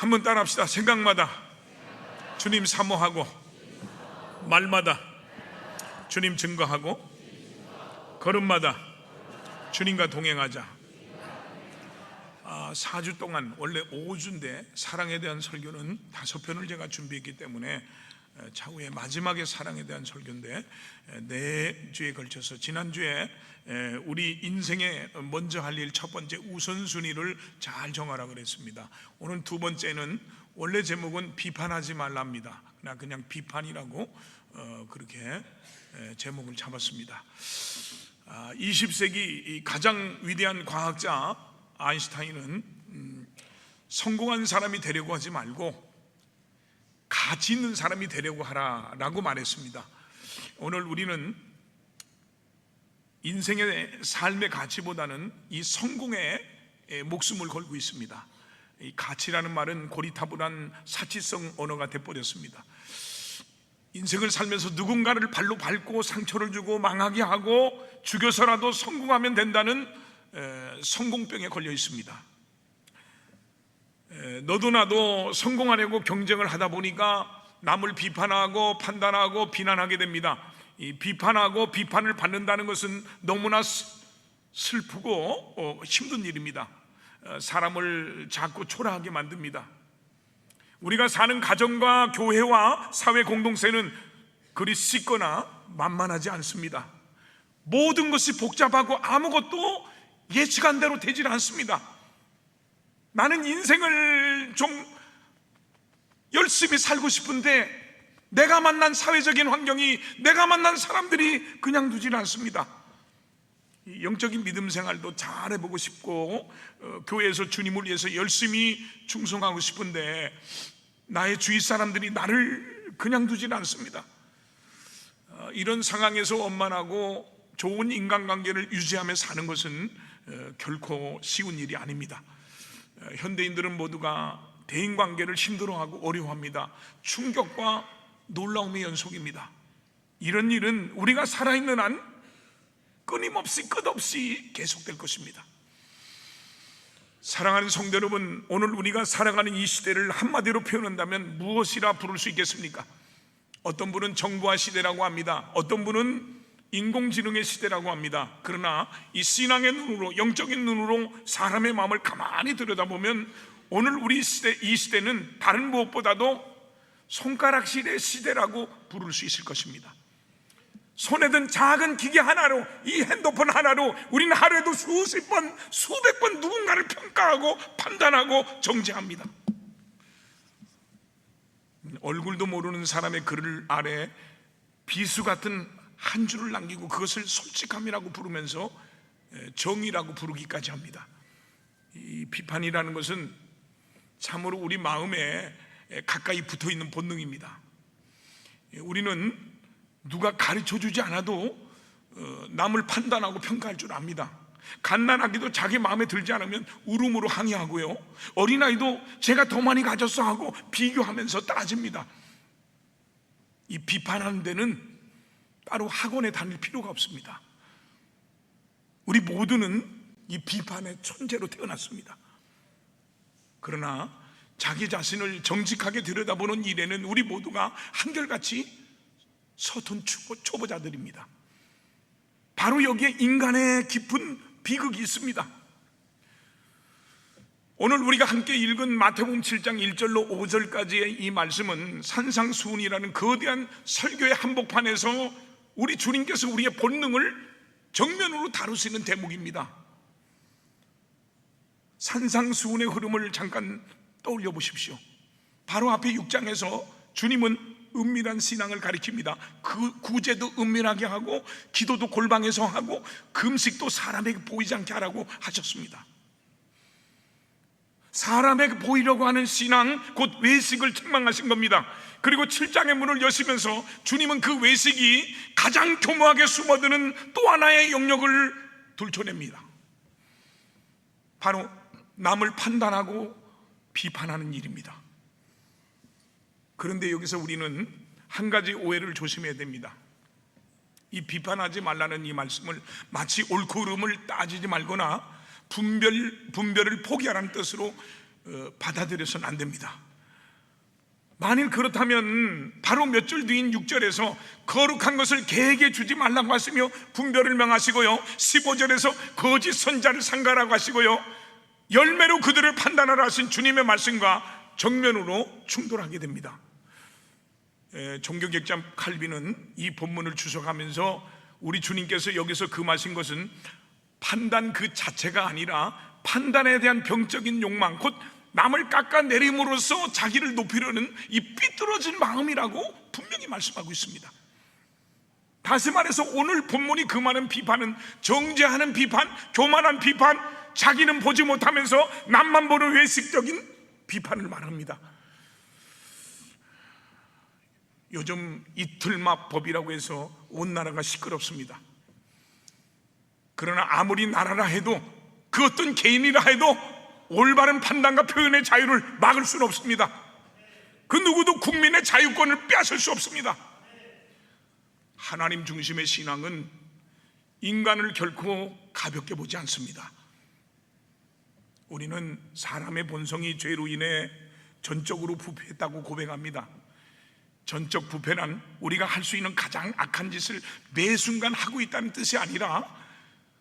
한번 따라합시다. 생각마다 주님 사모하고, 말마다 주님 증거하고, 걸음마다 주님과 동행하자. 4주 동안, 원래 5주인데 사랑에 대한 설교는 5편을 제가 준비했기 때문에 차후에 마지막에 사랑에 대한 설교인데 4주에 걸쳐서, 지난주에 우리 인생에 먼저 할 일 첫 번째 우선순위를 잘 정하라 그랬습니다. 오늘 두 번째는, 원래 제목은 비판하지 말랍니다. 그냥 비판이라고 그렇게 제목을 잡았습니다. 20세기 가장 위대한 과학자 아인슈타인은 성공한 사람이 되려고 하지 말고 가치 있는 사람이 되려고 하라라고 말했습니다. 오늘 우리는 인생의 삶의 가치보다는 이 성공에 목숨을 걸고 있습니다. 이 가치라는 말은 고리타분한 사치성 언어가 돼버렸습니다. 인생을 살면서 누군가를 발로 밟고 상처를 주고 망하게 하고 죽여서라도 성공하면 된다는 성공병에 걸려 있습니다. 너도 나도 성공하려고 경쟁을 하다 보니까 남을 비판하고 판단하고 비난하게 됩니다. 이 비판하고 비판을 받는다는 것은 너무나 슬프고 힘든 일입니다. 사람을 자꾸 초라하게 만듭니다. 우리가 사는 가정과 교회와 사회 공동체는 그리 쉽거나 만만하지 않습니다. 모든 것이 복잡하고 아무것도 예측한대로 되질 않습니다. 나는 인생을 좀 열심히 살고 싶은데 내가 만난 사회적인 환경이, 내가 만난 사람들이 그냥 두질 않습니다. 영적인 믿음 생활도 잘 해보고 싶고 교회에서 주님을 위해서 열심히 충성하고 싶은데 나의 주위 사람들이 나를 그냥 두질 않습니다. 이런 상황에서 원만하고 좋은 인간관계를 유지하며 사는 것은 결코 쉬운 일이 아닙니다. 현대인들은 모두가 대인관계를 힘들어하고 어려워합니다. 충격과 놀라움의 연속입니다. 이런 일은 우리가 살아있는 한 끊임없이 끝없이 계속될 것입니다. 사랑하는 성도 여러분, 오늘 우리가 살아가는 이 시대를 한마디로 표현한다면 무엇이라 부를 수 있겠습니까? 어떤 분은 정보화 시대라고 합니다. 어떤 분은 인공지능의 시대라고 합니다. 그러나 이 신앙의 눈으로, 영적인 눈으로 사람의 마음을 가만히 들여다보면 오늘 우리 시대, 이 시대는 다른 무엇보다도 손가락질의 시대라고 부를 수 있을 것입니다. 손에 든 작은 기계 하나로, 이 핸드폰 하나로 우리는 하루에도 수십 번, 수백 번 누군가를 평가하고 판단하고 정죄합니다. 얼굴도 모르는 사람의 글 아래 비수 같은 한 줄을 남기고 그것을 솔직함이라고 부르면서 정의라고 부르기까지 합니다. 이 비판이라는 것은 참으로 우리 마음에 가까이 붙어있는 본능입니다. 우리는 누가 가르쳐주지 않아도 남을 판단하고 평가할 줄 압니다. 갓난아기도 자기 마음에 들지 않으면 울음으로 항의하고요, 어린아이도 제가 더 많이 가졌어 하고 비교하면서 따집니다. 이 비판하는 데는 따로 학원에 다닐 필요가 없습니다. 우리 모두는 이 비판의 천재로 태어났습니다. 그러나 자기 자신을 정직하게 들여다보는 일에는 우리 모두가 한결같이 서툰 초보자들입니다. 바로 여기에 인간의 깊은 비극이 있습니다. 오늘 우리가 함께 읽은 마태복음 7장 1절로 5절까지의 이 말씀은 산상수훈이라는 거대한 설교의 한복판에서 우리 주님께서 우리의 본능을 정면으로 다루시는 대목입니다. 산상수훈의 흐름을 잠깐 떠올려 보십시오. 바로 앞에 6장에서 주님은 은밀한 신앙을 가리킵니다. 그 구제도 은밀하게 하고 기도도 골방에서 하고 금식도 사람에게 보이지 않게 하라고 하셨습니다. 사람에게 보이려고 하는 신앙, 곧 외식을 책망하신 겁니다. 그리고 7장의 문을 여시면서 주님은 그 외식이 가장 교묘하게 숨어드는 또 하나의 영역을 들춰냅니다. 바로 남을 판단하고 비판하는 일입니다. 그런데 여기서 우리는 한 가지 오해를 조심해야 됩니다. 이 비판하지 말라는 이 말씀을 마치 옳고 그름을 따지지 말거나 분별을 포기하라는 뜻으로 받아들여서는 안 됩니다. 만일 그렇다면 바로 몇 줄 뒤인 6절에서 거룩한 것을 개에게 주지 말라고 하시며 분별을 명하시고요, 15절에서 거짓 선자를 상가라고 하시고요, 열매로 그들을 판단하라 하신 주님의 말씀과 정면으로 충돌하게 됩니다. 종교개혁자 칼빈은 이 본문을 주석하면서 우리 주님께서 여기서 금하신 것은 판단 그 자체가 아니라 판단에 대한 병적인 욕망, 곧 남을 깎아내림으로써 자기를 높이려는 이 삐뚤어진 마음이라고 분명히 말씀하고 있습니다. 다시 말해서 오늘 본문이 금하는 비판은 정죄하는 비판, 교만한 비판, 자기는 보지 못하면서 남만 보는 외식적인 비판을 말합니다. 요즘 이틀마법이라고 해서 온 나라가 시끄럽습니다. 그러나 아무리 나라라 해도, 그 어떤 개인이라 해도 올바른 판단과 표현의 자유를 막을 수는 없습니다. 그 누구도 국민의 자유권을 빼앗을 수 없습니다. 하나님 중심의 신앙은 인간을 결코 가볍게 보지 않습니다. 우리는 사람의 본성이 죄로 인해 전적으로 부패했다고 고백합니다. 전적 부패란 우리가 할 수 있는 가장 악한 짓을 매 순간 하고 있다는 뜻이 아니라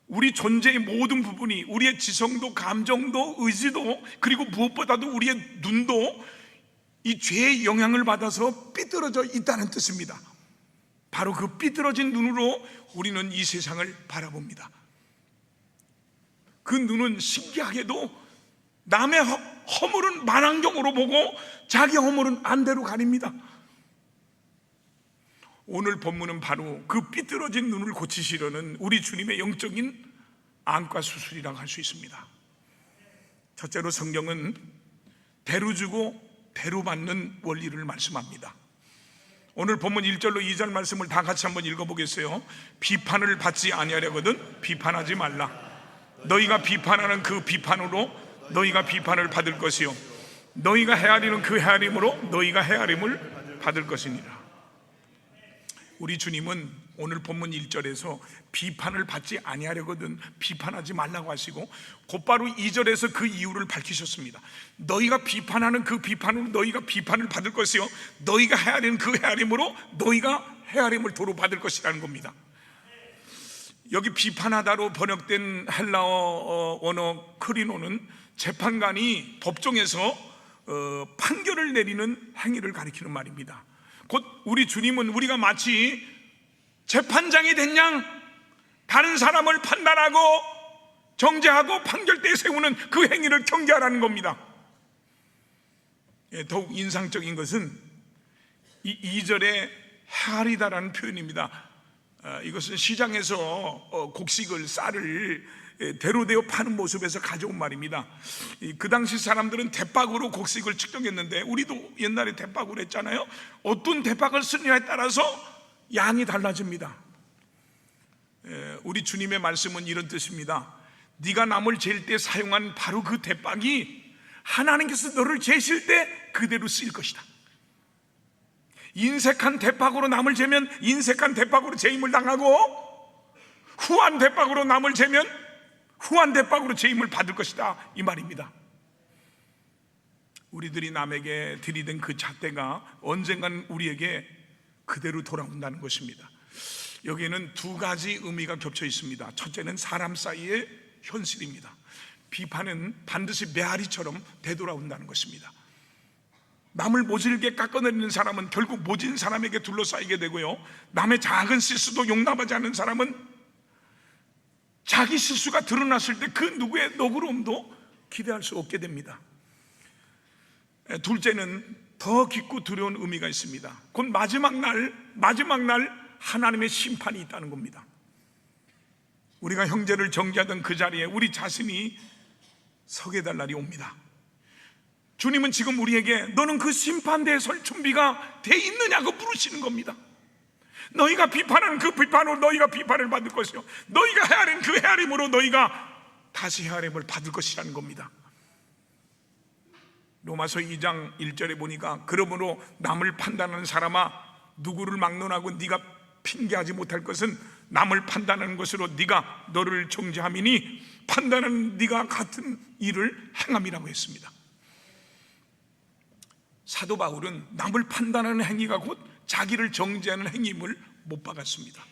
우리 존재의 모든 부분이, 우리의 지성도, 감정도, 의지도, 그리고 무엇보다도 우리의 눈도 이 죄의 영향을 받아서 삐뚤어져 있다는 뜻입니다. 바로 그 삐뚤어진 눈으로 우리는 이 세상을 바라봅니다. 그 눈은 신기하게도 남의 허물은 만안경으로 보고 자기 허물은 안대로 가립니다. 오늘 본문은 바로 그 삐뚤어진 눈을 고치시려는 우리 주님의 영적인 안과 수술이라고 할 수 있습니다. 첫째로 성경은 대로 주고 대로 받는 원리를 말씀합니다. 오늘 본문 1절로 2절 말씀을 다 같이 한번 읽어보겠어요. 비판을 받지 아니하려거든 비판하지 말라. 너희가 비판하는 그 비판으로 너희가 비판을 받을 것이요, 너희가 헤아리는 그 헤아림으로 너희가 헤아림을 받을 것이니라. 우리 주님은 오늘 본문 1절에서 비판을 받지 아니하려거든 비판하지 말라고 하시고, 곧바로 2절에서 그 이유를 밝히셨습니다. 너희가 비판하는 그 비판으로 너희가 비판을 받을 것이요, 너희가 헤아리는 그 헤아림으로 너희가 헤아림을 도로 받을 것이라는 겁니다. 여기 비판하다로 번역된 헬라어 원어 크리노는 재판관이 법정에서 판결을 내리는 행위를 가리키는 말입니다. 곧 우리 주님은 우리가 마치 재판장이 된 양 다른 사람을 판단하고 정죄하고 판결대에 세우는 그 행위를 경계하라는 겁니다. 더욱 인상적인 것은 이 2절에 헤아리다라는 표현입니다. 이것은 시장에서 곡식을, 쌀을 대로되어 파는 모습에서 가져온 말입니다. 그 당시 사람들은 대박으로 곡식을 측정했는데, 우리도 옛날에 대박으로 했잖아요. 어떤 대박을 쓰느냐에 따라서 양이 달라집니다. 우리 주님의 말씀은 이런 뜻입니다. 네가 남을 잴 때 사용한 바로 그 대박이 하나님께서 너를 재실 때 그대로 쓰일 것이다. 인색한 대박으로 남을 재면 인색한 대박으로 재임을 당하고, 후한 대박으로 남을 재면 후한 대박으로 재임을 받을 것이다, 이 말입니다. 우리들이 남에게 들이댄 그 잣대가 언젠간 우리에게 그대로 돌아온다는 것입니다. 여기에는 두 가지 의미가 겹쳐 있습니다. 첫째는 사람 사이의 현실입니다. 비판은 반드시 메아리처럼 되돌아온다는 것입니다. 남을 모질게 깎아내리는 사람은 결국 모진 사람에게 둘러싸이게 되고요, 남의 작은 실수도 용납하지 않는 사람은 자기 실수가 드러났을 때 그 누구의 너그러움도 기대할 수 없게 됩니다. 둘째는 더 깊고 두려운 의미가 있습니다. 곧 마지막 날 하나님의 심판이 있다는 겁니다. 우리가 형제를 정죄하던 그 자리에 우리 자신이 서게 될 날이 옵니다. 주님은 지금 우리에게 너는 그 심판대에 설 준비가 돼 있느냐고 물으시는 겁니다. 너희가 비판하는 그 비판으로 너희가 비판을 받을 것이요, 너희가 헤아린 그 헤아림으로 너희가 다시 헤아림을 받을 것이라는 겁니다. 로마서 2장 1절에 보니까 그러므로 남을 판단하는 사람아, 누구를 막론하고 네가 핑계하지 못할 것은 남을 판단하는 것으로 네가 너를 정죄함이니 판단하는 네가 같은 일을 행함이라고 했습니다. 사도 바울은 남을 판단하는 행위가 곧 자기를 정죄하는 행위임을 못 박았습니다.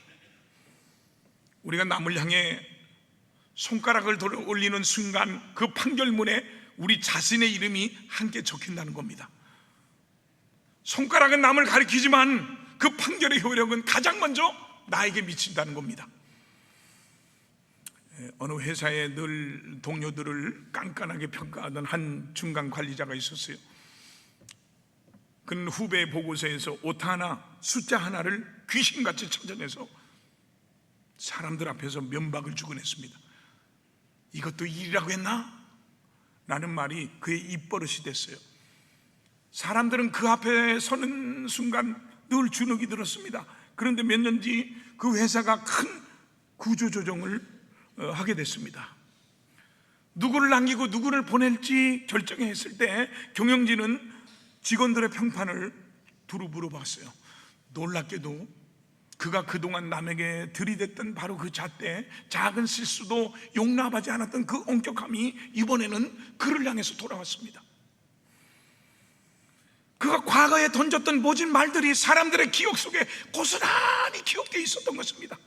우리가 남을 향해 손가락을 들어 올리는 순간 그 판결문에 우리 자신의 이름이 함께 적힌다는 겁니다. 손가락은 남을 가리키지만 그 판결의 효력은 가장 먼저 나에게 미친다는 겁니다. 어느 회사에 늘 동료들을 깐깐하게 평가하던 한 중간 관리자가 있었어요. 그는 후배 보고서에서 오타 하나, 숫자 하나를 귀신같이 찾아내서 사람들 앞에서 면박을 주곤 했습니다. 이것도 일이라고 했나? 라는 말이 그의 입버릇이 됐어요. 사람들은 그 앞에 서는 순간 늘 주눅이 들었습니다. 그런데 몇 년 뒤 그 회사가 큰 구조조정을 하게 됐습니다. 누구를 남기고 누구를 보낼지 결정했을 때 경영진은 직원들의 평판을 두루 물어봤어요. 놀랍게도 그가 그동안 남에게 들이댔던 바로 그 잣대, 작은 실수도 용납하지 않았던 그 엄격함이 이번에는 그를 향해서 돌아왔습니다. 그가 과거에 던졌던 모진 말들이 사람들의 기억 속에 고스란히 기억되어 있었던 것입니다.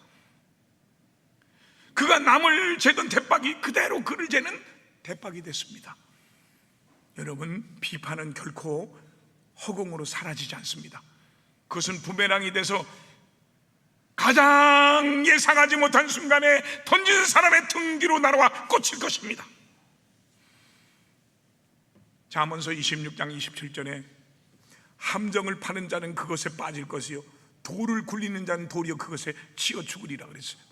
그가 남을 재던 대박이 그대로 그를 재는 대박이 됐습니다. 여러분, 비판은 결코 허공으로 사라지지 않습니다. 그것은 부메랑이 돼서 가장 예상하지 못한 순간에 던진 사람의 등 뒤로 날아와 꽂힐 것입니다. 잠언서 26장 27절에 함정을 파는 자는 그것에 빠질 것이요 돌을 굴리는 자는 도리어 그것에 치어 죽으리라 그랬어요.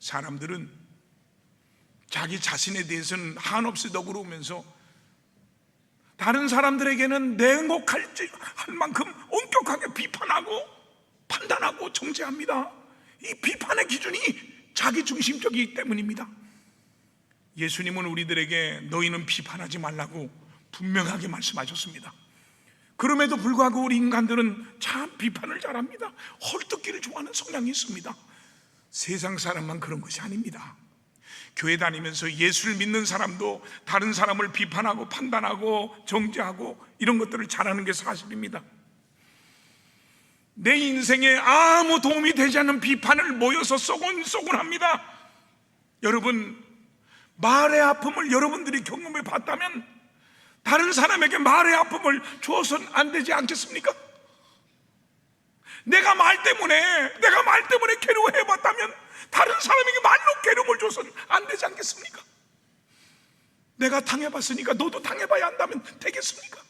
사람들은 자기 자신에 대해서는 한없이 너그러우면서 다른 사람들에게는 냉혹할 만큼 엄격하게 비판하고 판단하고 정죄합니다. 이 비판의 기준이 자기중심적이기 때문입니다. 예수님은 우리들에게 너희는 비판하지 말라고 분명하게 말씀하셨습니다. 그럼에도 불구하고 우리 인간들은 참 비판을 잘합니다. 헐뜯기를 좋아하는 성향이 있습니다. 세상 사람만 그런 것이 아닙니다. 교회 다니면서 예수를 믿는 사람도 다른 사람을 비판하고 판단하고 정죄하고 이런 것들을 잘하는 게 사실입니다. 내 인생에 아무 도움이 되지 않는 비판을 모여서 쏘곤쏘곤합니다. 여러분, 말의 아픔을 여러분들이 경험해 봤다면 다른 사람에게 말의 아픔을 줘서는 안 되지 않겠습니까? 내가 말 때문에 괴로워해 봤다면 다른 사람에게 말로 괴로움을 줘서는 안 되지 않겠습니까? 내가 당해봤으니까 너도 당해봐야 한다면 되겠습니까?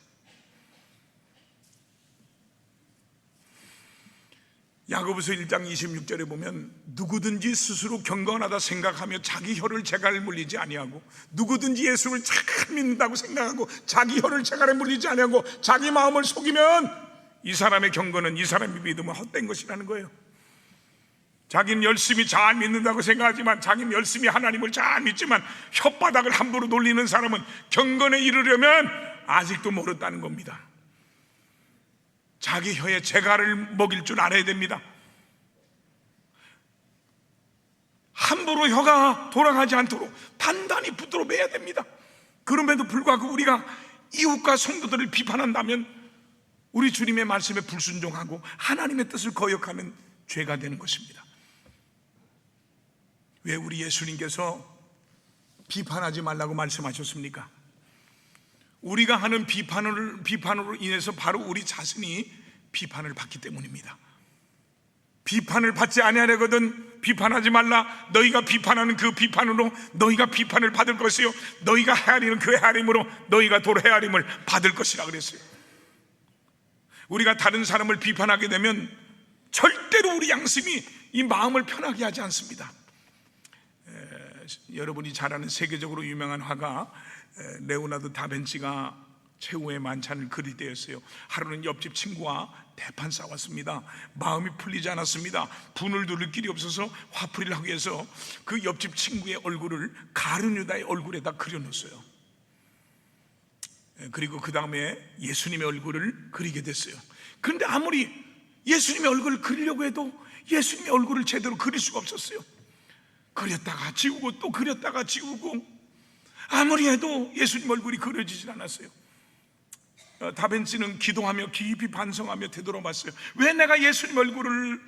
야고보서 1장 26절에 보면 누구든지 스스로 경건하다 생각하며 자기 혀를 재갈에 물리지 아니하고 누구든지 예수를 잘 믿는다고 생각하고 자기 혀를 재갈에 물리지 아니하고 자기 마음을 속이면 이 사람의 경건은 이 사람의 믿음은 헛된 것이라는 거예요. 자기는 열심히 잘 믿는다고 생각하지만 자기는 열심히 하나님을 잘 믿지만 혓바닥을 함부로 놀리는 사람은 경건에 이르려면 아직도 멀었다는 겁니다. 자기 혀에 재갈을 먹일 줄 알아야 됩니다. 함부로 혀가 돌아가지 않도록 단단히 붙들어 매야 됩니다. 그럼에도 불구하고 우리가 이웃과 성도들을 비판한다면 우리 주님의 말씀에 불순종하고 하나님의 뜻을 거역하는 죄가 되는 것입니다. 왜 우리 예수님께서 비판하지 말라고 말씀하셨습니까? 우리가 하는 비판으로 인해서 바로 우리 자신이 비판을 받기 때문입니다. 비판을 받지 아니하려거든 비판하지 말라. 너희가 비판하는 그 비판으로 너희가 비판을 받을 것이요 너희가 헤아리는 그 헤아림으로 너희가 도로 헤아림을 받을 것이라 그랬어요. 우리가 다른 사람을 비판하게 되면 절대로 우리 양심이 이 마음을 편하게 하지 않습니다. 여러분이 잘 아는 세계적으로 유명한 화가 레오나르도 다빈치가 최후의 만찬을 그릴 때였어요. 하루는 옆집 친구와 대판 싸웠습니다. 마음이 풀리지 않았습니다. 분을 누를 길이 없어서 화풀이를 하기 위해서 그 옆집 친구의 얼굴을 가룟유다의 얼굴에다 그려놓았어요. 그리고 그 다음에 예수님의 얼굴을 그리게 됐어요. 그런데 아무리 예수님의 얼굴을 그리려고 해도 예수님의 얼굴을 제대로 그릴 수가 없었어요. 그렸다가 지우고 또 그렸다가 지우고 아무리 해도 예수님 얼굴이 그려지질 않았어요. 다빈치는 기도하며 깊이 반성하며 되돌아봤어요. 왜 내가 예수님 얼굴을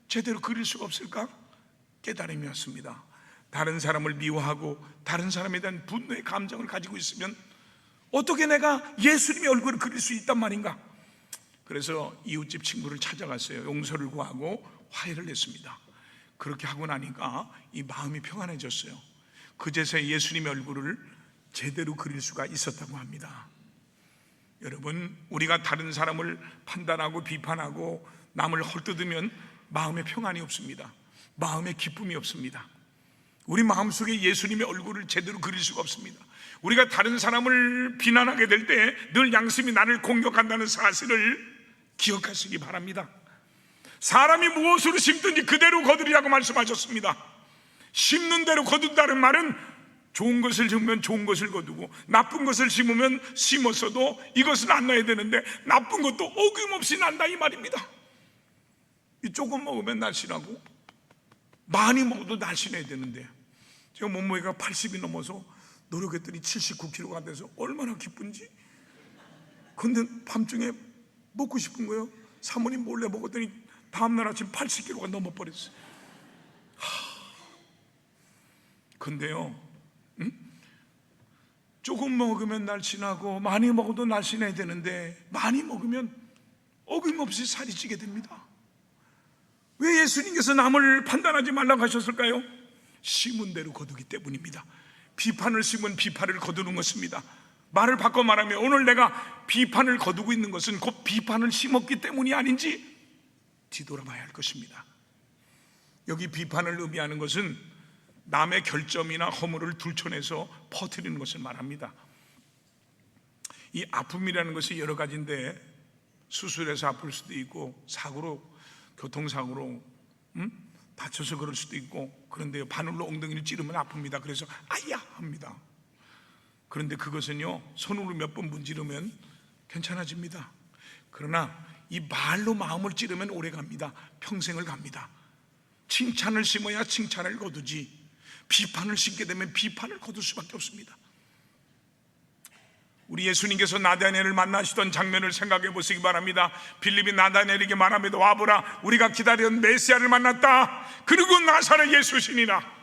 제대로 그릴 수가 없을까? 깨달음이었습니다. 다른 사람을 미워하고 다른 사람에 대한 분노의 감정을 가지고 있으면 어떻게 내가 예수님의 얼굴을 그릴 수 있단 말인가? 그래서 이웃집 친구를 찾아갔어요. 용서를 구하고 화해를 했습니다. 그렇게 하고 나니까 이 마음이 평안해졌어요. 그제서야 예수님의 얼굴을 제대로 그릴 수가 있었다고 합니다. 여러분, 우리가 다른 사람을 판단하고 비판하고 남을 헐뜯으면 마음에 평안이 없습니다. 마음에 기쁨이 없습니다. 우리 마음속에 예수님의 얼굴을 제대로 그릴 수가 없습니다. 우리가 다른 사람을 비난하게 될 때 늘 양심이 나를 공격한다는 사실을 기억하시기 바랍니다. 사람이 무엇으로 심든지 그대로 거두리라고 말씀하셨습니다. 심는 대로 거둔다는 말은 좋은 것을 심으면 좋은 것을 거두고 나쁜 것을 심으면 심었어도 이것은 안 나야 되는데 나쁜 것도 어김없이 난다 이 말입니다. 조금 먹으면 날씬하고 많이 먹어도 날씬해야 되는데 제가 몸무게가 80이 넘어서 노력했더니 79kg가 돼서 얼마나 기쁜지. 근데 밤중에 먹고 싶은 거예요. 사모님 몰래 먹었더니 다음날 아침 80kg가 넘어버렸어요. 근데요, 조금 먹으면 날씬하고 많이 먹어도 날씬해야 되는데 많이 먹으면 어김없이 살이 찌게 됩니다. 왜 예수님께서 남을 판단하지 말라고 하셨을까요? 심은 대로 거두기 때문입니다. 비판을 심은 비판을 거두는 것입니다. 말을 바꿔 말하면 오늘 내가 비판을 거두고 있는 것은 곧 비판을 심었기 때문이 아닌지 뒤돌아봐야 할 것입니다. 여기 비판을 의미하는 것은 남의 결점이나 허물을 들춰내서 퍼뜨리는 것을 말합니다. 이 아픔이라는 것이 여러 가지인데 수술해서 아플 수도 있고 사고로 교통사고로 다쳐서 그럴 수도 있고, 그런데요 바늘로 엉덩이를 찌르면 아픕니다. 그래서 아야 합니다. 그런데 그것은요 손으로 몇 번 문지르면 괜찮아집니다. 그러나 이 말로 마음을 찌르면 오래 갑니다. 평생을 갑니다. 칭찬을 심어야 칭찬을 거두지 비판을 심게 되면 비판을 거둘 수밖에 없습니다. 우리 예수님께서 나다나엘을 만나시던 장면을 생각해 보시기 바랍니다. 빌립이 나다나엘에게 말합니다. 와보라, 우리가 기다리던 메시아를 만났다. 그리고 나사렛 예수시니라.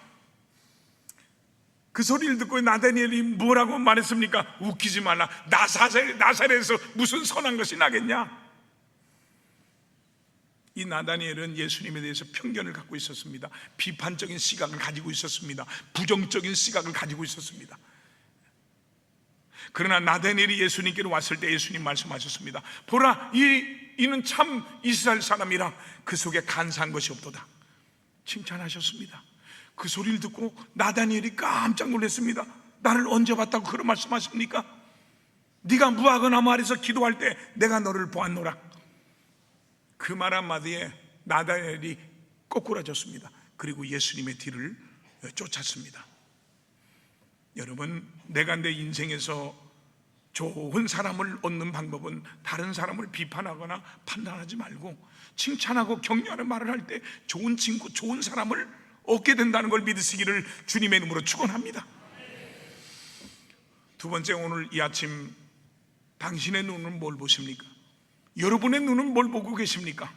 그 소리를 듣고 나다나엘이 뭐라고 말했습니까? 웃기지 말라. 나사렛에서 무슨 선한 것이 나겠냐? 이 나다니엘은 예수님에 대해서 편견을 갖고 있었습니다. 비판적인 시각을 가지고 있었습니다. 부정적인 시각을 가지고 있었습니다. 그러나 나다니엘이 예수님께로 왔을 때 예수님 말씀하셨습니다. 보라, 이는 참 이스라엘 사람이라 그 속에 간사한 것이 없도다. 칭찬하셨습니다. 그 소리를 듣고 나다니엘이 깜짝 놀랐습니다. 나를 언제 봤다고 그런 말씀하십니까? 네가 무화과 나무 아래서 기도할 때 내가 너를 보았노라. 그 말 한마디에 나다니엘이 꼬꾸라졌습니다. 그리고 예수님의 뒤를 쫓았습니다. 여러분, 내가 내 인생에서 좋은 사람을 얻는 방법은 다른 사람을 비판하거나 판단하지 말고 칭찬하고 격려하는 말을 할 때 좋은 친구, 좋은 사람을 얻게 된다는 걸 믿으시기를 주님의 이름으로 축원합니다. 두 번째, 오늘 이 아침 당신의 눈은 뭘 보십니까? 여러분의 눈은 뭘 보고 계십니까?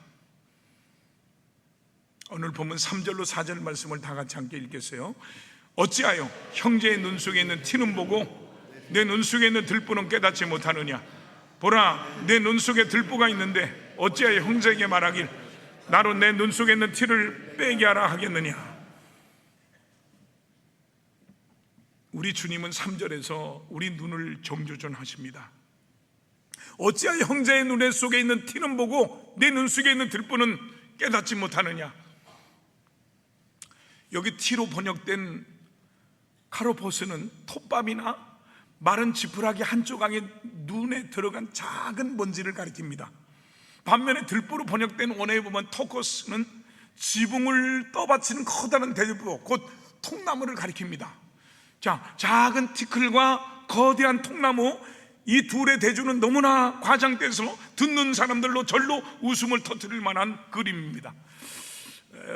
오늘 보면 3절로 4절 말씀을 다 같이 함께 읽겠어요. 어찌하여 형제의 눈 속에 있는 티는 보고 내 눈 속에 있는 들보는 깨닫지 못하느냐? 보라, 내 눈 속에 들보가 있는데 어찌하여 형제에게 말하길 나로 내 눈 속에 있는 티를 빼게 하라 하겠느냐? 우리 주님은 3절에서 우리 눈을 정조준하십니다. 어찌하여 형제의 눈 속에 있는 티는 보고 내 눈 속에 있는 들보는 깨닫지 못하느냐? 여기 티로 번역된 카로포스는 톱밥이나 마른 지푸라기 한 조각에 눈에 들어간 작은 먼지를 가리킵니다. 반면에 들보로 번역된 원어에 보면 토코스는 지붕을 떠받치는 커다란 대들보, 곧 통나무를 가리킵니다. 자, 작은 티클과 거대한 통나무, 이 둘의 대조는 너무나 과장돼서 듣는 사람들로 절로 웃음을 터뜨릴 만한 그림입니다.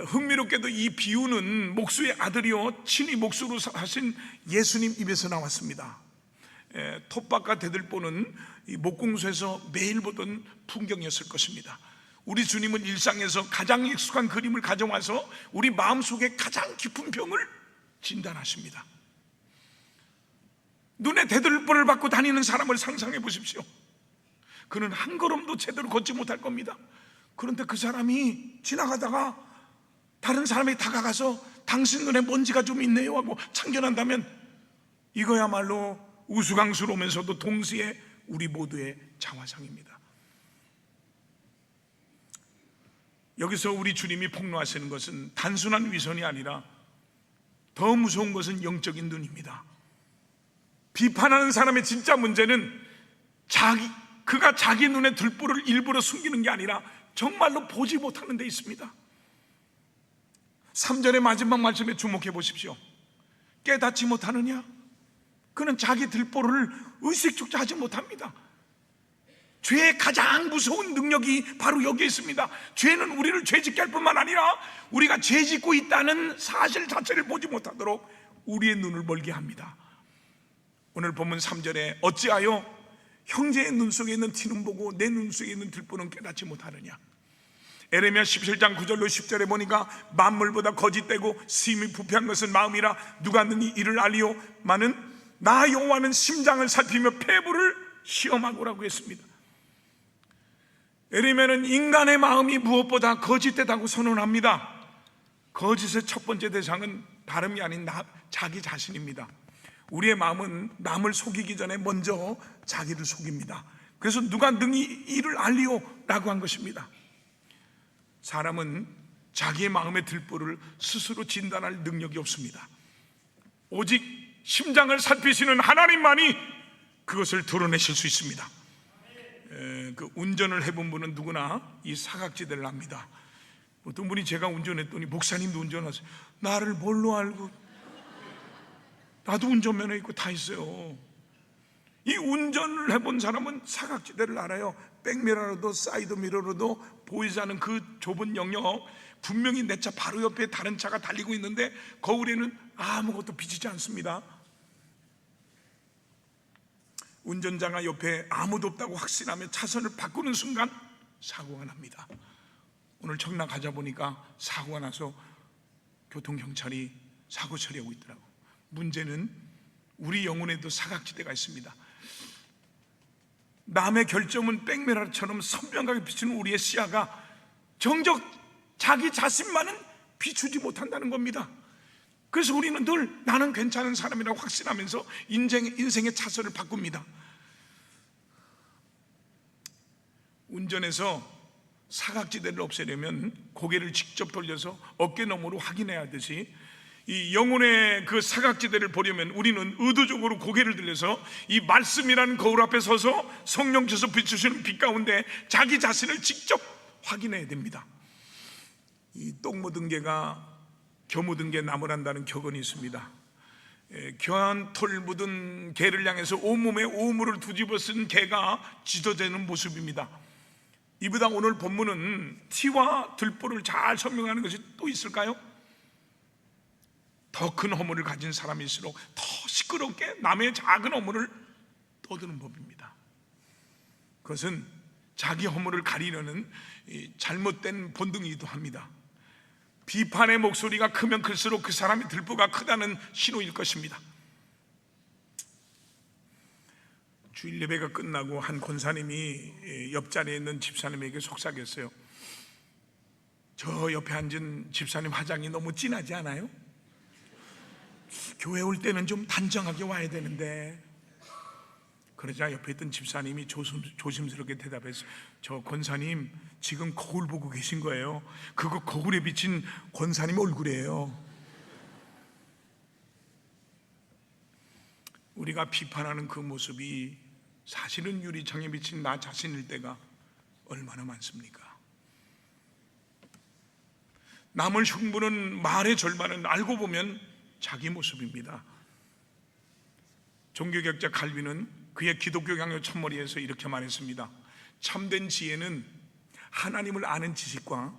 흥미롭게도 이 비유는 목수의 아들이요 친히 목수로 하신 예수님 입에서 나왔습니다. 톱밥과 대들보는 이 목공소에서 매일 보던 풍경이었을 것입니다. 우리 주님은 일상에서 가장 익숙한 그림을 가져와서 우리 마음속에 가장 깊은 병을 진단하십니다. 눈에 대들보를 받고 다니는 사람을 상상해 보십시오. 그는 한 걸음도 제대로 걷지 못할 겁니다. 그런데 그 사람이 지나가다가 다른 사람이 다가가서 당신 눈에 먼지가 좀 있네요 하고 참견한다면 이거야말로 우스꽝스러우면서도 동시에 우리 모두의 자화상입니다. 여기서 우리 주님이 폭로하시는 것은 단순한 위선이 아니라 더 무서운 것은 영적인 눈입니다. 비판하는 사람의 진짜 문제는 그가 자기 눈에 들보를 일부러 숨기는 게 아니라 정말로 보지 못하는 데 있습니다. 3절의 마지막 말씀에 주목해 보십시오. 깨닫지 못하느냐? 그는 자기 들보를 의식조차 하지 못합니다. 죄의 가장 무서운 능력이 바로 여기에 있습니다. 죄는 우리를 죄짓게 할 뿐만 아니라 우리가 죄짓고 있다는 사실 자체를 보지 못하도록 우리의 눈을 멀게 합니다. 오늘 본문 3절에 어찌하여 형제의 눈 속에 있는 티는 보고 내 눈 속에 있는 들보는 깨닫지 못하느냐. 에레미야 17장 9절로 10절에 보니까 만물보다 거짓되고 심히 부패한 것은 마음이라 누가 능히 이를 알리오마는 나 여호와는 심장을 살피며 폐부를 시험하고라고 했습니다. 에레미야는 인간의 마음이 무엇보다 거짓되다고 선언합니다. 거짓의 첫 번째 대상은 다름이 아닌 자기 자신입니다. 우리의 마음은 남을 속이기 전에 먼저 자기를 속입니다. 그래서 누가 능히 이를 알리오라고 한 것입니다. 사람은 자기의 마음의 들보를 스스로 진단할 능력이 없습니다. 오직 심장을 살피시는 하나님만이 그것을 드러내실 수 있습니다. 그 운전을 해본 분은 누구나 이 사각지대를 압니다. 어떤 분이 제가 운전했더니 목사님도 운전하세요. 나를 뭘로 알고? 나도 운전면허 있고 다 있어요. 이 운전을 해본 사람은 사각지대를 알아요. 백미러로도 사이드미러로도 보이지 않는 그 좁은 영역, 분명히 내 차 바로 옆에 다른 차가 달리고 있는데 거울에는 아무것도 비치지 않습니다. 운전자가 옆에 아무도 없다고 확신하며 차선을 바꾸는 순간 사고가 납니다. 오늘 청라 가자 보니까 사고가 나서 교통경찰이 사고 처리하고 있더라고. 문제는 우리 영혼에도 사각지대가 있습니다. 남의 결점은 백미러처럼 선명하게 비추는 우리의 시야가 정작 자기 자신만은 비추지 못한다는 겁니다. 그래서 우리는 늘 나는 괜찮은 사람이라고 확신하면서 인생의 차선을 바꿉니다. 운전에서 사각지대를 없애려면 고개를 직접 돌려서 어깨너머로 확인해야 하듯이 이 영혼의 그 사각지대를 보려면 우리는 의도적으로 고개를 들려서 이 말씀이라는 거울 앞에 서서 성령께서 비추시는 빛 가운데 자기 자신을 직접 확인해야 됩니다. 이 똥 묻은 개가 겨 묻은 개 나무란다는 격언이 있습니다. 겨한 털 묻은 개를 향해서 온몸에 오물을 뒤집어 쓴 개가 짖어대는 모습입니다. 이보다 오늘 본문은 티와 들보를 잘 설명하는 것이 또 있을까요? 더 큰 허물을 가진 사람일수록 더 시끄럽게 남의 작은 허물을 떠드는 법입니다. 그것은 자기 허물을 가리려는 잘못된 본능이기도 합니다. 비판의 목소리가 크면 클수록 그 사람의 들보가 크다는 신호일 것입니다. 주일 예배가 끝나고 한 권사님이 옆자리에 있는 집사님에게 속삭였어요. 저 옆에 앉은 집사님 화장이 너무 진하지 않아요? 교회 올 때는 좀 단정하게 와야 되는데. 그러자 옆에 있던 집사님이 조심스럽게 대답했어요. 저 권사님 지금 거울 보고 계신 거예요. 그거 거울에 비친 권사님 얼굴이에요. 우리가 비판하는 그 모습이 사실은 유리창에 비친 나 자신일 때가 얼마나 많습니까? 남을 흉보는 말의 절반은 알고 보면 자기 모습입니다. 종교개혁자 칼빈은 그의 기독교 강요 첫머리에서 이렇게 말했습니다. 참된 지혜는 하나님을 아는 지식과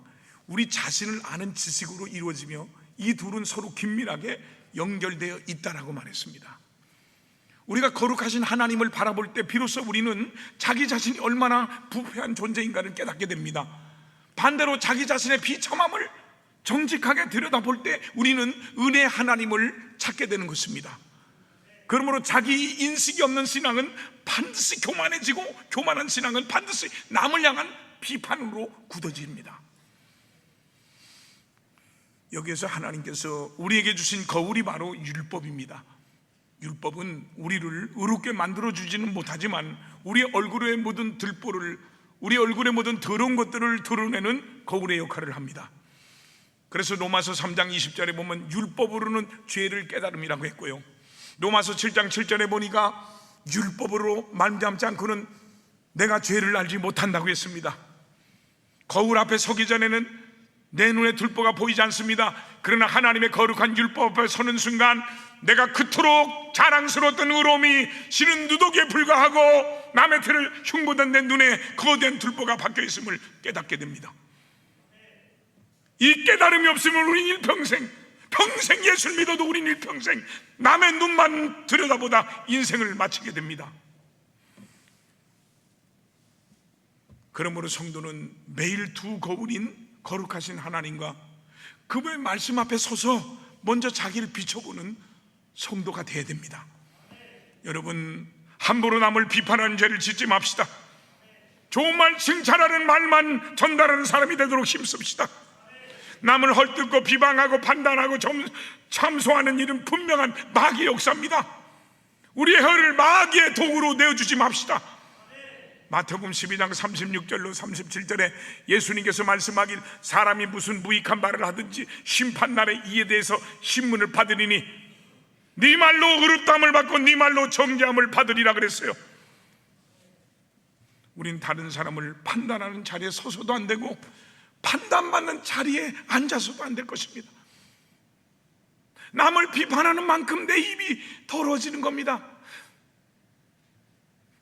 우리 자신을 아는 지식으로 이루어지며 이 둘은 서로 긴밀하게 연결되어 있다라고 말했습니다. 우리가 거룩하신 하나님을 바라볼 때 비로소 우리는 자기 자신이 얼마나 부패한 존재인가를 깨닫게 됩니다. 반대로 자기 자신의 비참함을 정직하게 들여다볼 때 우리는 은혜의 하나님을 찾게 되는 것입니다. 그러므로 자기 인식이 없는 신앙은 반드시 교만해지고, 교만한 신앙은 반드시 남을 향한 비판으로 굳어집니다. 여기에서 하나님께서 우리에게 주신 거울이 바로 율법입니다. 율법은 우리를 의롭게 만들어주지는 못하지만 우리의 얼굴에 묻은 들보를, 우리 얼굴에 묻은 더러운 것들을 드러내는 거울의 역할을 합니다. 그래서 로마서 3장 20절에 보면 율법으로는 죄를 깨달음이라고 했고요, 로마서 7장 7절에 보니까 율법으로 말미암지 않고는 내가 죄를 알지 못한다고 했습니다. 거울 앞에 서기 전에는 내 눈에 들보가 보이지 않습니다. 그러나 하나님의 거룩한 율법 앞에 서는 순간 내가 그토록 자랑스러웠던 의로움이 실은 누더기에 불과하고 남의 태를 흉보던 내 눈에 거대한 들보가 박혀 있음을 깨닫게 됩니다. 이 깨달음이 없으면 우린 일평생, 평생 예수를 믿어도 우린 일평생 남의 눈만 들여다보다 인생을 마치게 됩니다. 그러므로 성도는 매일 두 거울인 거룩하신 하나님과 그분의 말씀 앞에 서서 먼저 자기를 비춰보는 성도가 되어야 됩니다. 여러분, 함부로 남을 비판하는 죄를 짓지 맙시다. 좋은 말 칭찬하는 말만 전달하는 사람이 되도록 힘씁시다. 남을 헐뜯고 비방하고 판단하고 참소하는 일은 분명한 마귀의 역사입니다. 우리의 혀를 마귀의 도구로 내어주지 맙시다. 마태복음 12장 36절로 37절에 예수님께서 말씀하길 사람이 무슨 무익한 말을 하든지 심판날에 이에 대해서 신문을 받으리니 네 말로 의롭다함을 받고 네 말로 정죄함을 받으리라 그랬어요. 우린 다른 사람을 판단하는 자리에 서서도 안 되고 판단받는 자리에 앉아서도 안 될 것입니다. 남을 비판하는 만큼 내 입이 더러워지는 겁니다.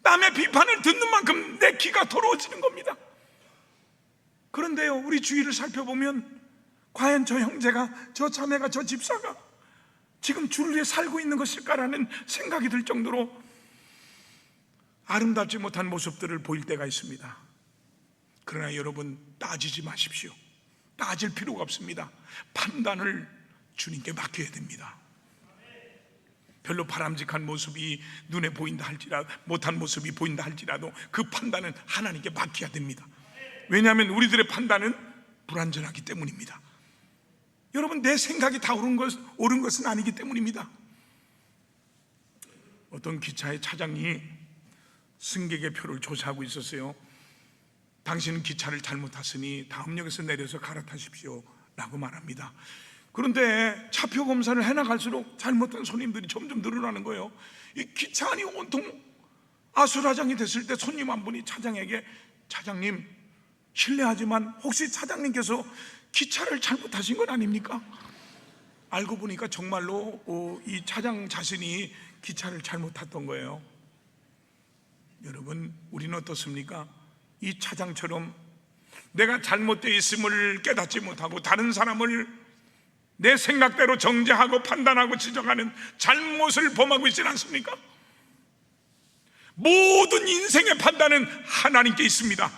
남의 비판을 듣는 만큼 내 귀가 더러워지는 겁니다. 그런데요, 우리 주위를 살펴보면 과연 저 형제가, 저 자매가, 저 집사가 지금 주를 위해 살고 있는 것일까라는 생각이 들 정도로 아름답지 못한 모습들을 보일 때가 있습니다. 그러나 여러분, 따지지 마십시오. 따질 필요가 없습니다. 판단을 주님께 맡겨야 됩니다. 별로 바람직한 모습이 눈에 보인다 할지라도, 못한 모습이 보인다 할지라도 그 판단은 하나님께 맡겨야 됩니다. 왜냐하면 우리들의 판단은 불완전하기 때문입니다. 여러분, 내 생각이 다 옳은 것은 아니기 때문입니다. 어떤 기차의 차장이 승객의 표를 조사하고 있었어요. 당신은 기차를 잘못 탔으니 다음 역에서 내려서 갈아타십시오 라고 말합니다. 그런데 차표 검사를 해나갈수록 잘못한 손님들이 점점 늘어나는 거예요. 이 기차 안이 온통 아수라장이 됐을 때 손님 한 분이 차장에게, 차장님 실례하지만 혹시 차장님께서 기차를 잘못하신 건 아닙니까? 알고 보니까 정말로 이 차장 자신이 기차를 잘못 탔던 거예요. 여러분, 우리는 어떻습니까? 이 차장처럼 내가 잘못되어 있음을 깨닫지 못하고 다른 사람을 내 생각대로 정죄하고 판단하고 지적하는 잘못을 범하고 있지는 않습니까? 모든 인생의 판단은 하나님께 있습니다.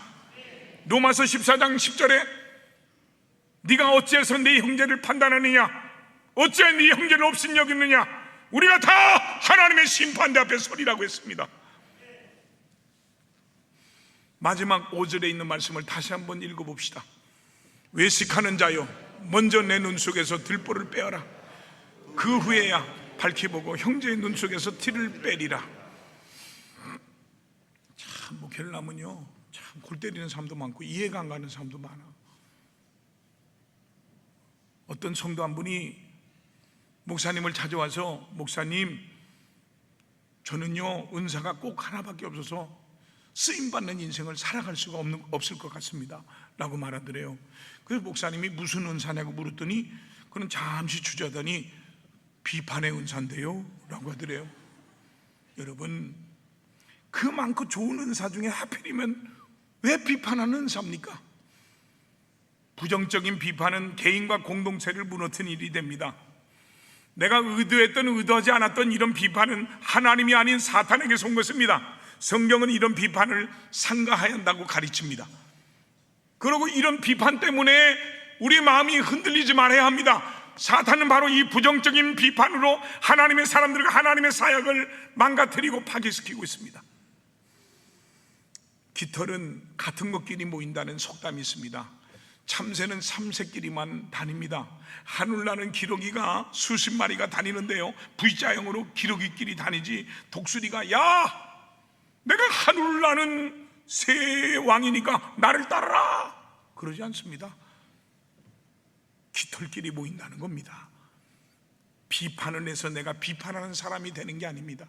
로마서 14장 10절에 네가 어찌해서 네 형제를 판단하느냐, 어찌해 네 형제를 업신여기느냐, 우리가 다 하나님의 심판대 앞에 서리라고 했습니다. 마지막 5절에 있는 말씀을 다시 한번 읽어봅시다. 외식하는 자여, 먼저 내 눈 속에서 들보를 빼어라. 그 후에야 밝히 보고 형제의 눈 속에서 티를 빼리라. 참, 목회를 하면요, 참 골 때리는 사람도 많고 이해가 안 가는 사람도 많아. 어떤 성도 한 분이 목사님을 찾아와서, 목사님, 저는요 은사가 꼭 하나밖에 없어서 쓰임받는 인생을 살아갈 수가 없을 것 같습니다 라고 말하더래요. 그래서 목사님이 무슨 은사냐고 물었더니 그는 잠시 주저하더니 비판의 은사인데요 라고 하더래요. 여러분, 그 많고 좋은 은사 중에 하필이면 왜 비판하는 은사입니까? 부정적인 비판은 개인과 공동체를 무너뜨리는 일이 됩니다. 내가 의도했던 의도하지 않았던 이런 비판은 하나님이 아닌 사탄에게서 온 것입니다. 성경은 이런 비판을 삼가해야 한다고 가르칩니다. 그리고 이런 비판 때문에 우리 마음이 흔들리지 말아야 합니다. 사탄은 바로 이 부정적인 비판으로 하나님의 사람들과 하나님의 사역을 망가뜨리고 파괴시키고 있습니다. 깃털은 같은 것끼리 모인다는 속담이 있습니다. 참새는 참새끼리만 다닙니다. 하늘나는 기러기가 수십 마리가 다니는데요, V자형으로 기러기끼리 다니지 독수리가 야 내가 하늘나는 새 왕이니까 나를 따르라 그러지 않습니다. 깃털끼리 모인다는 겁니다. 비판을 해서 내가 비판하는 사람이 되는 게 아닙니다.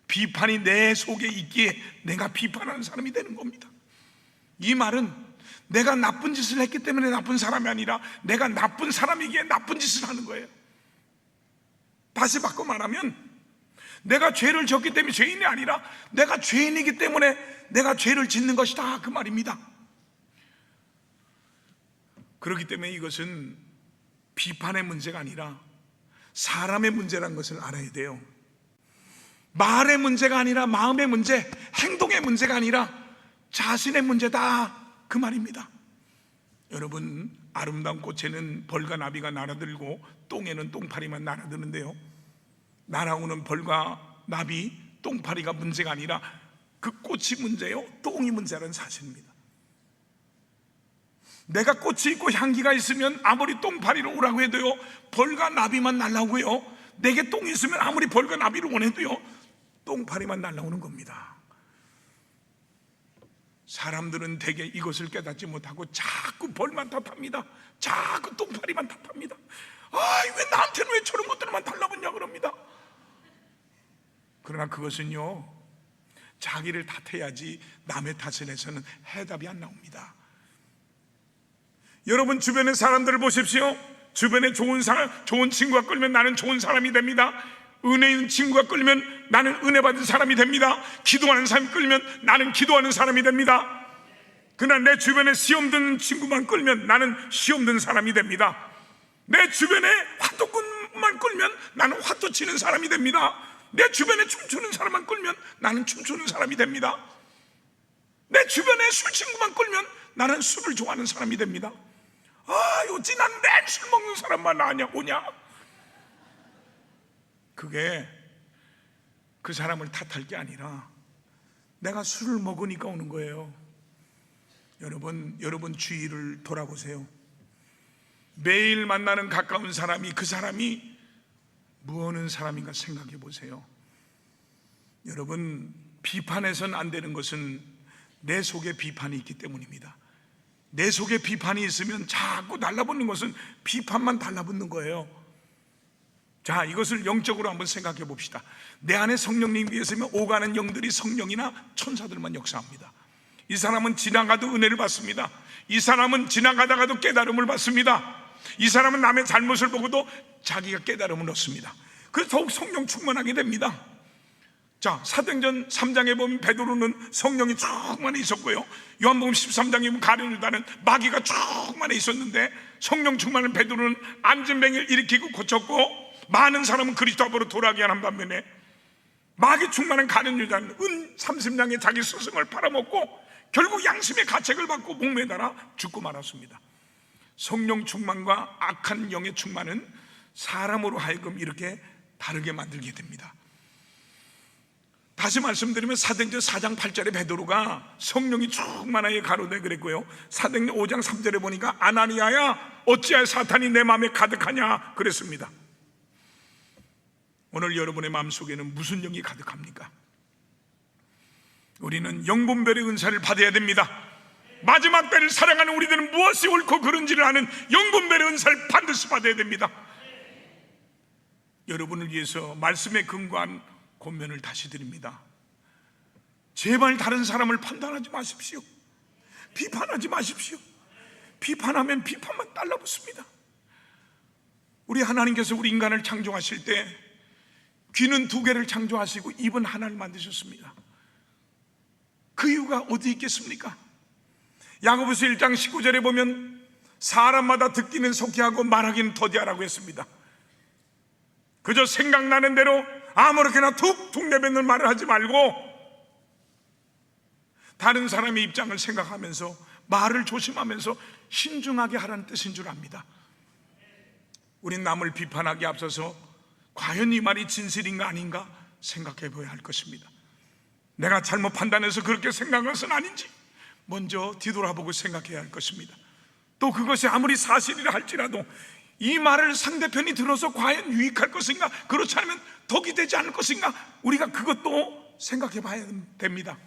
비판이 내 속에 있기에 내가 비판하는 사람이 되는 겁니다. 이 말은 내가 나쁜 짓을 했기 때문에 나쁜 사람이 아니라 내가 나쁜 사람이기에 나쁜 짓을 하는 거예요. 다시 바꿔 말하면 내가 죄를 졌기 때문에 죄인이 아니라 내가 죄인이기 때문에 내가 죄를 짓는 것이다, 그 말입니다. 그렇기 때문에 이것은 비판의 문제가 아니라 사람의 문제라는 것을 알아야 돼요. 말의 문제가 아니라 마음의 문제, 행동의 문제가 아니라 자신의 문제다, 그 말입니다. 여러분, 아름다운 꽃에는 벌과 나비가 날아들고 똥에는 똥파리만 날아드는데요, 날아오는 벌과 나비, 똥파리가 문제가 아니라 그 꽃이 문제요, 똥이 문제라는 사실입니다. 내가 꽃이 있고 향기가 있으면 아무리 똥파리로 오라고 해도요, 벌과 나비만 날아오고요, 내게 똥이 있으면 아무리 벌과 나비를 원해도요, 똥파리만 날아오는 겁니다. 사람들은 대개 이것을 깨닫지 못하고 자꾸 벌만 탓합니다. 자꾸 똥파리만 탓합니다. 왜 나한테는 왜 저런 것들만 달라붙냐 그럽니다. 그러나 그것은요, 자기를 탓해야지 남의 탓을 해서는 해답이 안 나옵니다. 여러분 주변의 사람들을 보십시오. 주변에 좋은 친구가 끌면 나는 좋은 사람이 됩니다. 은혜 있는 친구가 끌면 나는 은혜 받은 사람이 됩니다. 기도하는 사람이 끌면 나는 기도하는 사람이 됩니다. 그러나 내 주변에 시험 드는 친구만 끌면 나는 시험 드는 사람이 됩니다. 내 주변에 화도꾼만 끌면 나는 화도 치는 사람이 됩니다. 내 주변에 춤추는 사람만 끌면 나는 춤추는 사람이 됩니다. 내 주변에 술 친구만 끌면 나는 술을 좋아하는 사람이 됩니다. 어찌 난 맨 술 먹는 사람만 오냐? 그게 그 사람을 탓할 게 아니라 내가 술을 먹으니까 오는 거예요. 여러분 주위를 돌아보세요. 매일 만나는 가까운 사람이 그 사람이 무엇하는 사람인가 생각해 보세요. 여러분, 비판해서는 안 되는 것은 내 속에 비판이 있기 때문입니다. 내 속에 비판이 있으면 자꾸 달라붙는 것은 비판만 달라붙는 거예요. 자, 이것을 영적으로 한번 생각해 봅시다. 내 안에 성령님이 계시면 오가는 영들이 성령이나 천사들만 역사합니다. 이 사람은 지나가도 은혜를 받습니다. 이 사람은 지나가다가도 깨달음을 받습니다. 이 사람은 남의 잘못을 보고도 자기가 깨달음을 얻습니다. 그래서 더욱 성령 충만하게 됩니다. 자, 사도행전 3장에 보면 베드로는 성령이 충만해 있었고요, 요한복음 13장에 보면 가련을 다는 마귀가 충만해 있었는데 성령 충만한 베드로는 안진뱅이를 일으키고 고쳤고, 많은 사람은 그리스도 앞으로 돌아가게 하는 반면에 마귀 충만한 가련 유다는 은 30냥에 자기 스승을 팔아먹고 결국 양심의 가책을 받고 목매달아 죽고 말았습니다. 성령 충만과 악한 영의 충만은 사람으로 하여금 이렇게 다르게 만들게 됩니다. 다시 말씀드리면 사도행전 4장 8절에 베드로가 성령이 충만하게 가로되 그랬고요, 사도행전 5장 3절에 보니까 아나니아야 어찌하여 사탄이 내 마음에 가득하냐 그랬습니다. 오늘 여러분의 마음속에는 무슨 영이 가득합니까? 우리는 영분별의 은사를 받아야 됩니다. 마지막 때를 사랑하는 우리들은 무엇이 옳고 그른지를 아는 영분별의 은사를 반드시 받아야 됩니다. 여러분을 위해서 말씀에 근거한 권면을 다시 드립니다. 제발 다른 사람을 판단하지 마십시오. 비판하지 마십시오. 비판하면 비판만 달라붙습니다. 우리 하나님께서 우리 인간을 창조하실 때 귀는 2개를 창조하시고 입은 하나를 만드셨습니다. 그 이유가 어디 있겠습니까? 야고보서 1장 19절에 보면 사람마다 듣기는 속히 하고 말하기는 더디하라고 했습니다. 그저 생각나는 대로 아무렇게나 툭툭 내뱉는 말을 하지 말고 다른 사람의 입장을 생각하면서 말을 조심하면서 신중하게 하라는 뜻인 줄 압니다. 우린 남을 비판하기에 앞서서 과연 이 말이 진실인가 아닌가 생각해 봐야 할 것입니다. 내가 잘못 판단해서 그렇게 생각한 것은 아닌지 먼저 뒤돌아보고 생각해야 할 것입니다. 또 그것이 아무리 사실이라 할지라도 이 말을 상대편이 들어서 과연 유익할 것인가, 그렇지 않으면 덕이 되지 않을 것인가, 우리가 그것도 생각해 봐야 됩니다.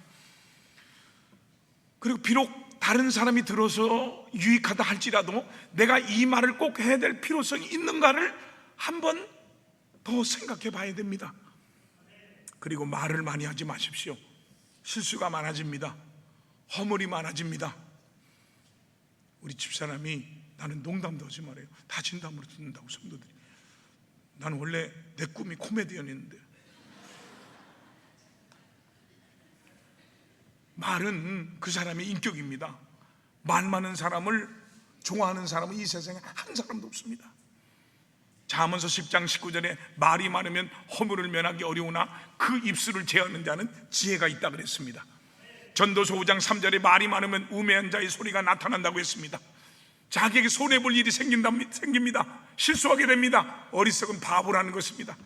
그리고 비록 다른 사람이 들어서 유익하다 할지라도 내가 이 말을 꼭 해야 될 필요성이 있는가를 한번 더 생각해 봐야 됩니다. 그리고 말을 많이 하지 마십시오. 실수가 많아집니다. 허물이 많아집니다. 우리 집사람이 나는 농담도 하지 말아요. 다 진담으로 듣는다고 성도들이. 나는 원래 내 꿈이 코미디언이었는데. 말은 그 사람의 인격입니다. 말 많은 사람을 좋아하는 사람은 이 세상에 한 사람도 없습니다. 잠언서 10장 19절에 말이 많으면 허물을 면하기 어려우나 그 입술을 제하는 자는 지혜가 있다 그랬습니다. 전도서 5장 3절에 말이 많으면 우매한 자의 소리가 나타난다고 했습니다. 자기에게 손해볼 일이 생깁니다. 실수하게 됩니다. 어리석은 바보라는 것입니다.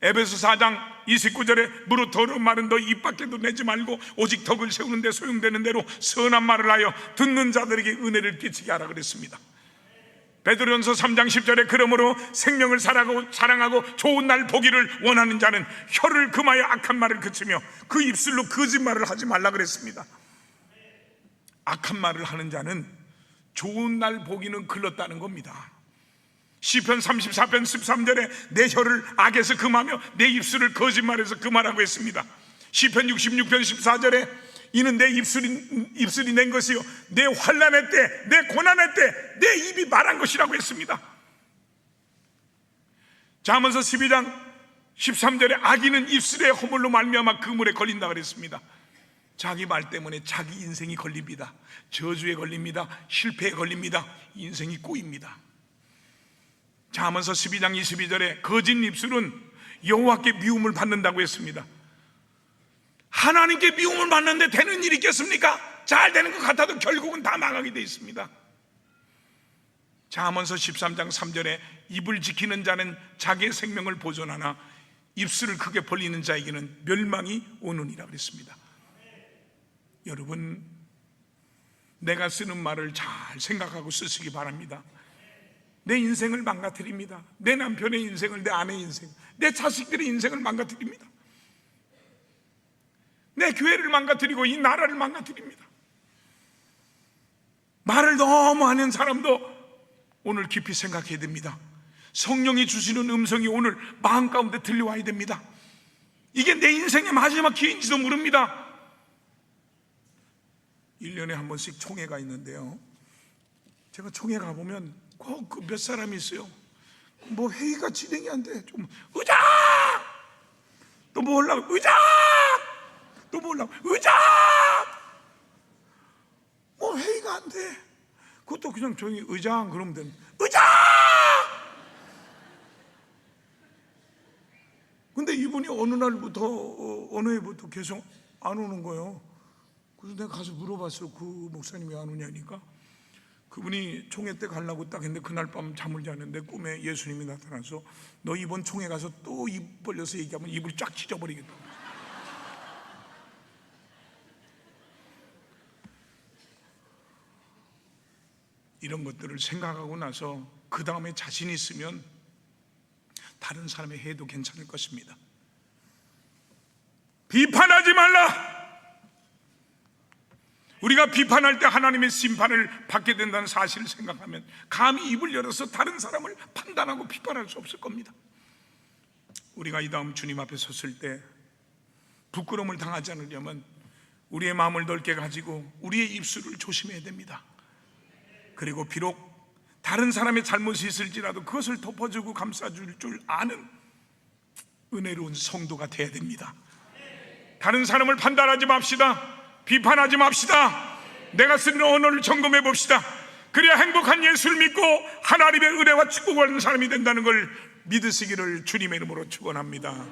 에베소 4장 29절에 무릇 더러운 말은 너 입 밖에도 내지 말고 오직 덕을 세우는 데 소용되는 대로 선한 말을 하여 듣는 자들에게 은혜를 끼치게 하라 그랬습니다. 베드로전서 3장 10절에 그러므로 생명을 사랑하고 좋은 날 보기를 원하는 자는 혀를 금하여 악한 말을 그치며 그 입술로 거짓말을 하지 말라 그랬습니다. 악한 말을 하는 자는 좋은 날 보기는 글렀다는 겁니다. 시편 34편 13절에 내 혀를 악에서 금하며 내 입술을 거짓말에서 금하라고 했습니다. 시편 66편 14절에 이는 내 입술이 낸 것이요 내 환난의 때 내 고난의 때 내 입이 말한 것이라고 했습니다. 잠언서 12장 13절에 악인은 입술의 허물로 말미암아 그물에 걸린다 그랬습니다. 자기 말 때문에 자기 인생이 걸립니다. 저주에 걸립니다. 실패에 걸립니다. 인생이 꼬입니다. 잠언서 12장 22절에 거짓 입술은 여호와께 미움을 받는다고 했습니다. 하나님께 미움을 받는데 되는 일이 있겠습니까? 잘 되는 것 같아도 결국은 다 망하게 돼 있습니다. 잠언서 13장 3절에 입을 지키는 자는 자기의 생명을 보존하나 입술을 크게 벌리는 자에게는 멸망이 오느니라 그랬습니다. 여러분, 내가 쓰는 말을 잘 생각하고 쓰시기 바랍니다. 내 인생을 망가뜨립니다. 내 남편의 인생을, 내 아내의 인생, 내 자식들의 인생을 망가뜨립니다. 내 교회를 망가뜨리고 이 나라를 망가뜨립니다. 말을 너무 하는 사람도 오늘 깊이 생각해야 됩니다. 성령이 주시는 음성이 오늘 마음 가운데 들려와야 됩니다. 이게 내 인생의 마지막 기회인지도 모릅니다. 1년에 한 번씩 총회가 있는데요, 제가 총회 가보면 꼭 그 몇 사람이 있어요. 뭐 회의가 진행이 안 돼. 좀 의장! 또 뭐 하려고? 의장! 또 뭐 하려고? 의장! 뭐 회의가 안 돼. 그것도 그냥 조용히 의장 그러면 됩니다. 의장! 근데 이분이 어느 날부터 어느 해부터 계속 안 오는 거예요. 그래서 내가 가서 물어봤어요. 그 목사님이 안 오냐니까. 그분이 총회 때 가려고 딱 했는데 그날 밤 잠을 자는데 꿈에 예수님이 나타나서 너 이번 총회 가서 또 입 벌려서 얘기하면 입을 쫙 찢어버리겠다. 이런 것들을 생각하고 나서 그 다음에 자신 있으면 다른 사람의 해도 괜찮을 것입니다. 비판하지 말라. 우리가 비판할 때 하나님의 심판을 받게 된다는 사실을 생각하면 감히 입을 열어서 다른 사람을 판단하고 비판할 수 없을 겁니다. 우리가 이 다음 주님 앞에 섰을 때 부끄러움을 당하지 않으려면 우리의 마음을 넓게 가지고 우리의 입술을 조심해야 됩니다. 그리고 비록 다른 사람의 잘못이 있을지라도 그것을 덮어주고 감싸줄 줄 아는 은혜로운 성도가 되어야 됩니다. 다른 사람을 판단하지 맙시다. 비판하지 맙시다. 내가 쓰는 언어를 점검해 봅시다. 그래야 행복한 예수를 믿고 하나님의 은혜와 축복을 받는 사람이 된다는 걸 믿으시기를 주님의 이름으로 축원합니다.